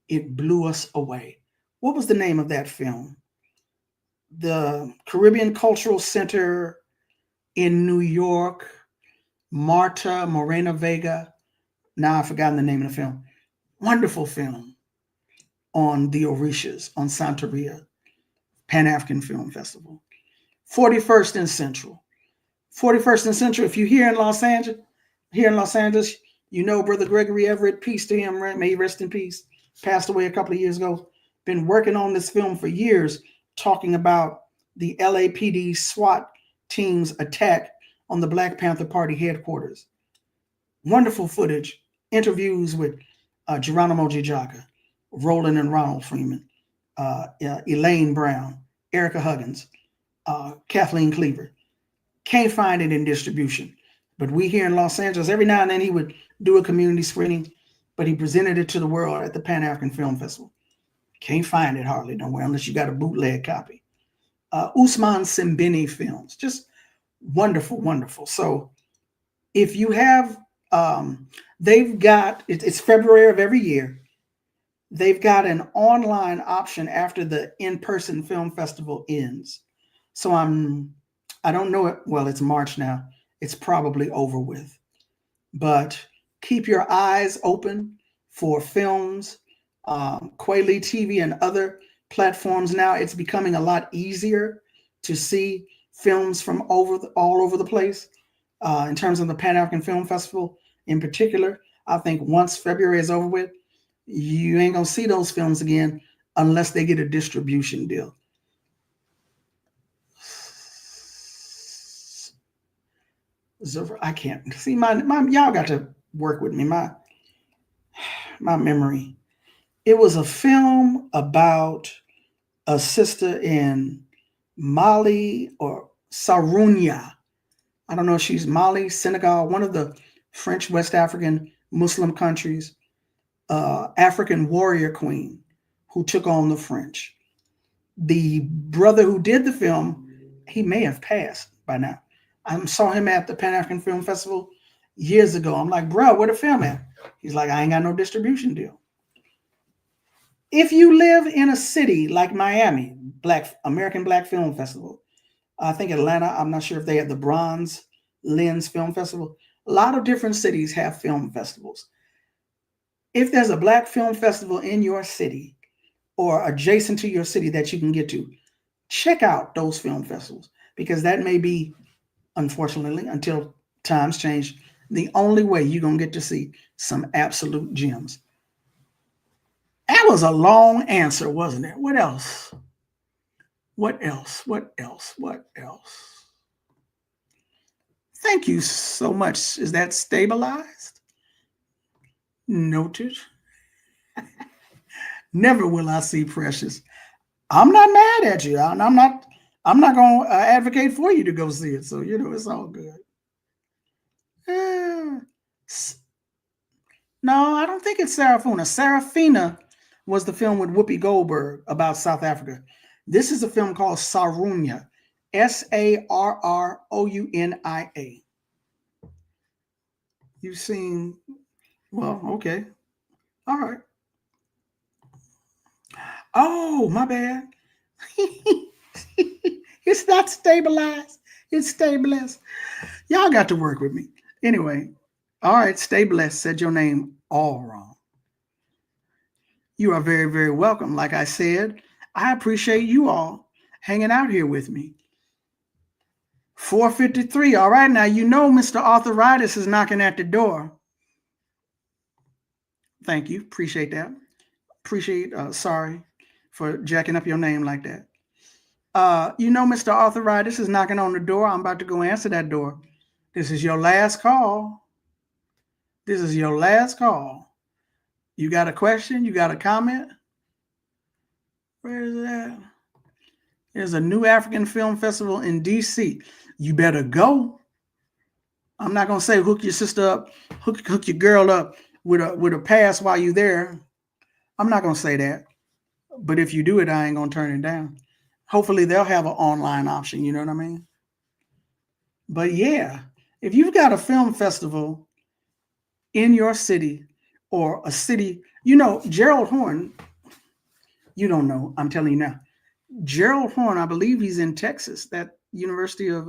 It blew us away. What was the name of that film? The Caribbean Cultural Center in New York, Marta Morena Vega. Now I've forgotten the name of the film. Wonderful film on the Orishas, on Santeria, Pan African Film Festival. 41st and Central. 41st and Central, if you're here in Los Angeles, you know Brother Gregory Everett, peace to him, may he rest in peace, passed away a couple of years ago. Been working on this film for years, talking about the LAPD SWAT team's attack on the Black Panther Party headquarters. Wonderful footage, interviews with Geronimo Jijaga, Roland and Ronald Freeman, Elaine Brown, Erica Huggins, Kathleen Cleaver. Can't find it in distribution. But we here in Los Angeles, every now and then he would do a community screening, but he presented it to the world at the Pan African Film Festival. Can't find it hardly nowhere unless you got a bootleg copy. Usman Simbini films, just wonderful, wonderful. So if you have, they've got, it's February of every year. They've got an online option after the in-person film festival ends. So I don't know it. Well, it's March now. It's probably over with. But keep your eyes open for films, Quayle TV and other platforms now. It's becoming a lot easier to see films from all over the place. In terms of the Pan African Film Festival in particular, I think once February is over with, you ain't gonna see those films again unless they get a distribution deal. I can't see my y'all got to work with me. My memory. It was a film about a sister in Mali or Sarunia. I don't know if she's Mali, Senegal, one of the French West African Muslim countries, African warrior queen who took on the French. The brother who did the film, he may have passed by now. I saw him at the Pan African Film Festival years ago. I'm like, bro, where the film at? He's like, I ain't got no distribution deal. If you live in a city like Miami, American Black Film Festival, I think Atlanta, I'm not sure if they have the Bronze Lens Film Festival. A lot of different cities have film festivals. If there's a Black film festival in your city or adjacent to your city that you can get to, check out those film festivals, because that may be, unfortunately, until times change, the only way you're going to get to see some absolute gems. That was a long answer, wasn't it? What else? What else? What else? What else? Thank you so much. Is that stabilized? Noted. Never will I see Precious. I'm not mad at you. I'm not going to advocate for you to go see it. So, it's all good. No, I don't think it's Sarafina. Sarafina was the film with Whoopi Goldberg about South Africa. This is a film called Sarunia, Sarrounia. You've seen, well, okay. All right. Oh, my bad. It's not stabilized. It's stabilized. Y'all got to work with me. Anyway, All right, stay blessed. Said your name all wrong. You are very, very welcome. Like I said, I appreciate you all hanging out here with me. 4:53. All right, now you know Mr. Arthritis is knocking at the door. Thank you. Appreciate that. Appreciate, sorry for jacking up your name like that. You know Mr. Arthritis is knocking on the door. I'm about to go answer that door. This is your last call. This is your last call. You got a question? You got a comment? Where is that? There's a new African film festival in DC. You better go. I'm not gonna say hook your sister up, hook your girl up with a pass while you're there. I'm not gonna say that. But if you do it, I ain't gonna turn it down. Hopefully they'll have an online option, you know what I mean? But yeah, if you've got a film festival in your city or a city, you know, Gerald Horn, you don't know, I'm telling you now. Gerald Horn, I believe he's in Texas, that University of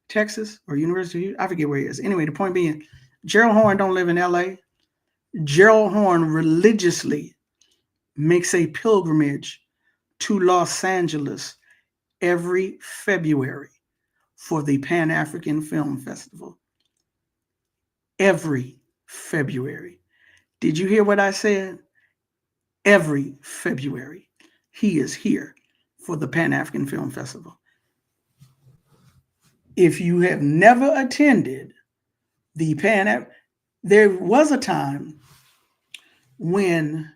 Texas or University, I forget where he is. Anyway, the point being, Gerald Horn don't live in LA. Gerald Horn religiously makes a pilgrimage to Los Angeles every February for the Pan-African Film Festival. Every February. Did you hear what I said? Every February. He is here for the Pan-African Film Festival. If you have never attended the there was a time when,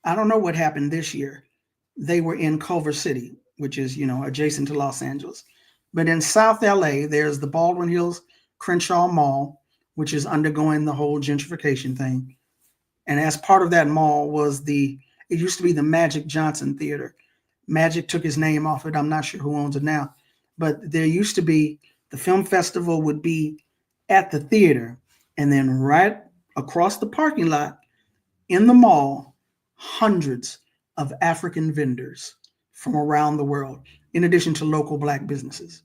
I don't know what happened this year, they were in Culver City, which is, you know, adjacent to Los Angeles. But in South LA, there's the Baldwin Hills Crenshaw Mall, which is undergoing the whole gentrification thing. And as part of that mall was it used to be the Magic Johnson Theater. Magic took his name off it. I'm not sure who owns it now. But there used to be, the film festival would be at the theater, and then right across the parking lot in the mall, hundreds of African vendors from around the world, in addition to local Black businesses.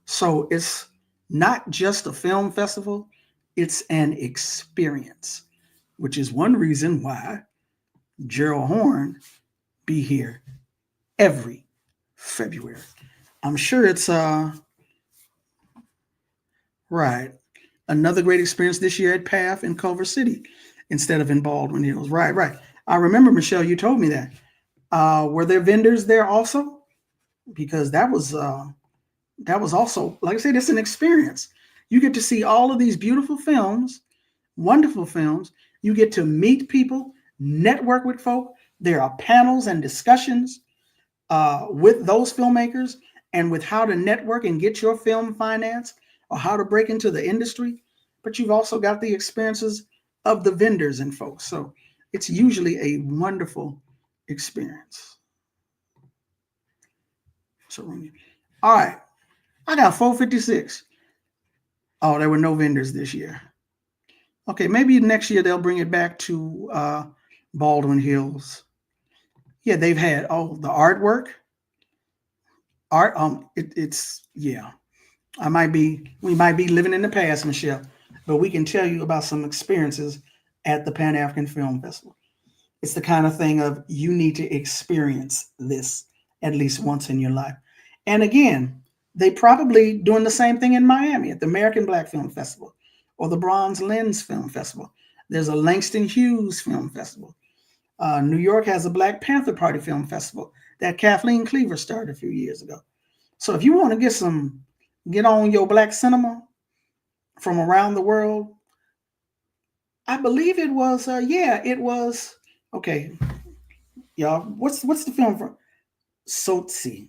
So it's not just a film festival, it's an experience, which is one reason why Gerald Horn be here every February. I'm sure it's right. Another great experience this year at PAF in Culver City instead of in Baldwin Hills. Right. I remember, Michelle, you told me that. Were there vendors there also? Because that was also, like I said, it's an experience. You get to see all of these beautiful films, wonderful films. You get to meet people, network with folk. There are panels and discussions with those filmmakers and with how to network and get your film financed or how to break into the industry. But you've also got the experiences of the vendors and folks. So it's usually a wonderful experience. So, all right, I got 456. Oh, there were no vendors this year. Okay, maybe next year they'll bring it back to Baldwin Hills. Yeah, they've had the artwork. It's yeah. We might be living in the past, Michelle, but we can tell you about some experiences at the Pan-African Film Festival. It's the kind of thing of you need to experience this at least once in your life. And again, they probably doing the same thing in Miami at the American Black Film Festival or the Bronze Lens Film Festival. There's a Langston Hughes Film Festival. New York has a Black Panther Party Film Festival that Kathleen Cleaver started a few years ago. So if you want to get on your Black cinema from around the world, I believe it was, it was, okay, y'all, what's the film from? Tsotsi,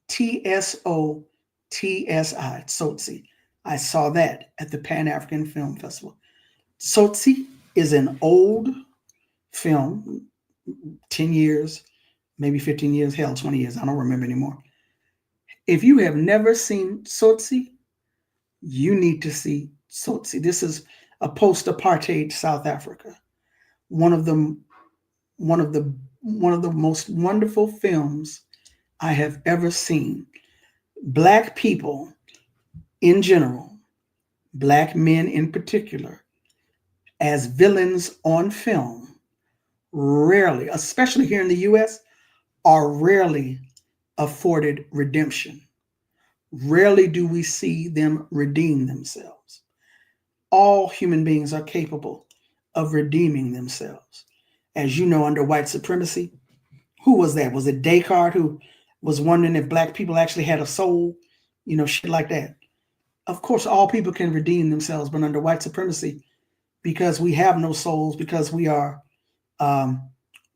Tsotsi, Tsotsi. I saw that at the Pan-African Film Festival. Tsotsi is an old film, 10 years, maybe 15 years, hell, 20 years, I don't remember anymore. If you have never seen Tsotsi, you need to see Tsotsi. This is a post-apartheid South Africa. One of the most wonderful films I have ever seen. Black people in general, Black men in particular, as villains on film rarely, especially here in the US, are rarely afforded redemption. Rarely do we see them redeem themselves. All human beings are capable of redeeming themselves. As you know, under white supremacy, who was that? Was it Descartes who was wondering if black people actually had a soul? Shit like that. Of course, all people can redeem themselves, but under white supremacy, because we have no souls, because we are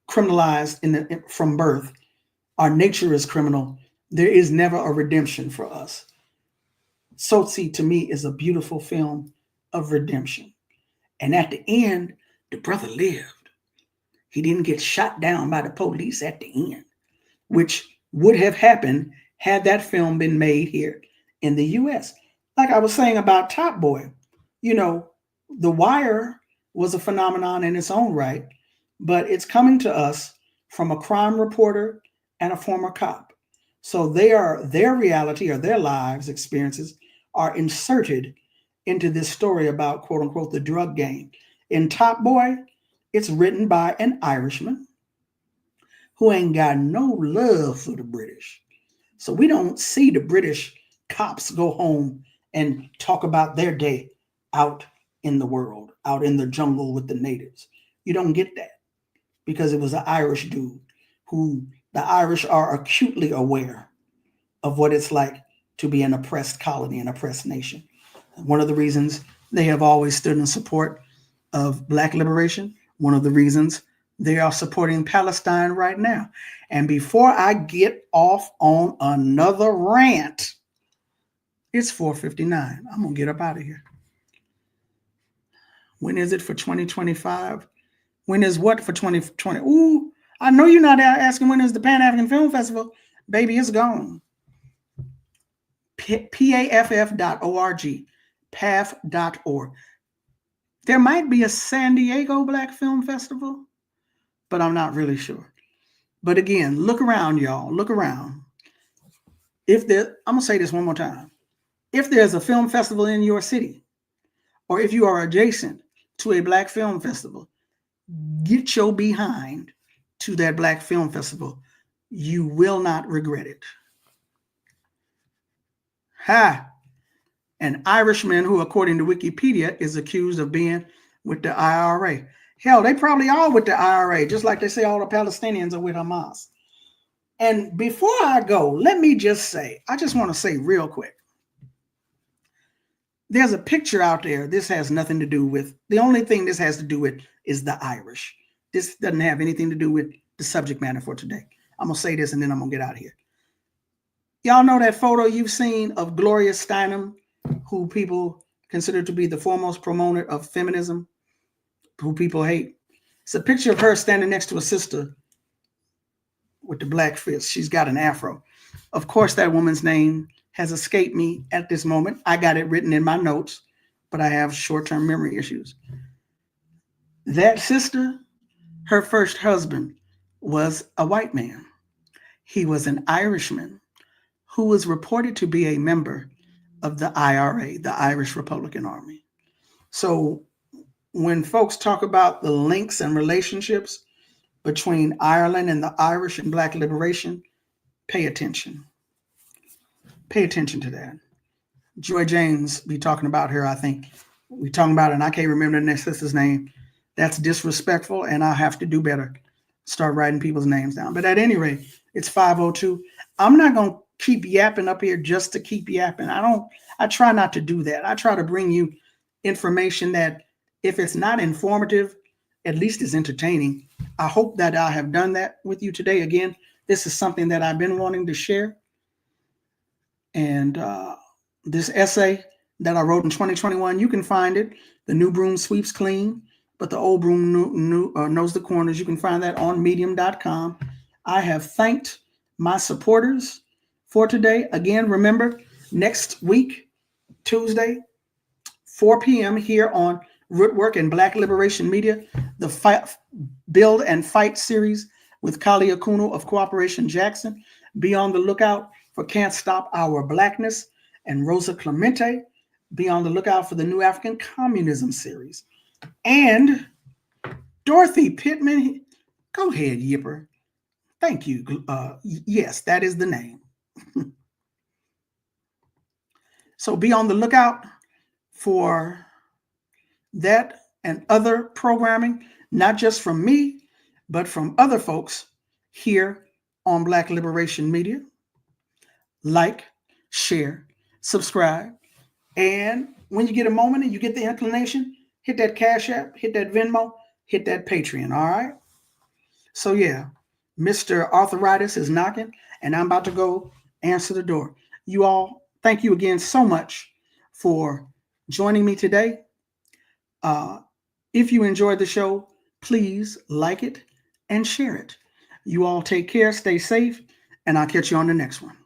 criminalized from birth, our nature is criminal. There is never a redemption for us. Tsotsi, to me, is a beautiful film of redemption. And at the end, the brother lived. He didn't get shot down by the police at the end, which would have happened had that film been made here in the US. Like I was saying about Top Boy, The Wire was a phenomenon in its own right, but it's coming to us from a crime reporter and a former cop. So their reality or their lives experiences are inserted into this story about, quote unquote, the drug game. In Top Boy, it's written by an Irishman who ain't got no love for the British. So we don't see the British cops go home and talk about their day out in the world, out in the jungle with the natives. You don't get that because it was an Irish dude who the Irish are acutely aware of what it's like to be an oppressed colony, an oppressed nation. One of the reasons they have always stood in support of Black liberation, one of the reasons they are supporting Palestine right now. And before I get off on another rant, it's 4:59. I'm going to get up out of here. When is it for 2025? When is what for 2020? Ooh, I know you're not asking when is the Pan-African Film Festival. Baby, it's gone. PAFF.org, PAF.org. There might be a San Diego Black Film Festival, but I'm not really sure. But again, look around, y'all. Look around. I'm going to say this one more time. If there's a film festival in your city, or if you are adjacent to a Black film festival, get your behind to that Black film festival. You will not regret it. Ha! An Irishman who, according to Wikipedia, is accused of being with the IRA. Hell, they probably are with the IRA, just like they say all the Palestinians are with Hamas. And before I go, let me just say, I just want to say real quick, there's a picture out there. This has nothing to do with, the only thing this has to do with is the Irish. This doesn't have anything to do with the subject matter for today. I'm going to say this and then I'm going to get out of here. Y'all know that photo you've seen of Gloria Steinem, who people consider to be the foremost promoter of feminism, who people hate. It's a picture of her standing next to a sister with the black fist. She's got an afro. Of course, that woman's name has escaped me at this moment. I got it written in my notes, but I have short-term memory issues. That sister, her first husband was a white man. He was an Irishman who was reported to be a member of the IRA, the Irish Republican Army. So when folks talk about the links and relationships between Ireland and the Irish and Black liberation, pay attention. Pay attention to that. Joy James be talking about her, I think. We talking about it, and I can't remember the next sister's name. That's disrespectful, and I'll have to do better. Start writing people's names down. But at any rate, it's 5:02. I'm not going to keep yapping up here just to keep yapping. I try not to do that. I try to bring you information that, if it's not informative, at least is entertaining. I hope that I have done that with you today. Again, this is something that I've been wanting to share. And this essay that I wrote in 2021, you can find it. The new broom sweeps clean, but the old broom knows the corners. You can find that on medium.com. I have thanked my supporters for today. Again, remember, next week, Tuesday, 4 p.m. here on Rootwork and Black Liberation Media, the Build and Fight series with Kali Akuno of Cooperation Jackson. Be on the lookout for Can't Stop Our Blackness and Rosa Clemente. Be on the lookout for the New African Communism series. And Dorothy Pittman, go ahead, Yipper. Thank you. Yes, that is the name. So be on the lookout for that and other programming, not just from me, but from other folks here on Black Liberation Media. Like, share, subscribe, and when you get a moment and you get the inclination, hit that Cash App, hit that Venmo, hit that Patreon, all right? So yeah, Mr. Arthritis is knocking, and I'm about to go answer the door. You all, thank you again so much for joining me today. If you enjoyed the show, please like it and share it. You all take care, stay safe, and I'll catch you on the next one.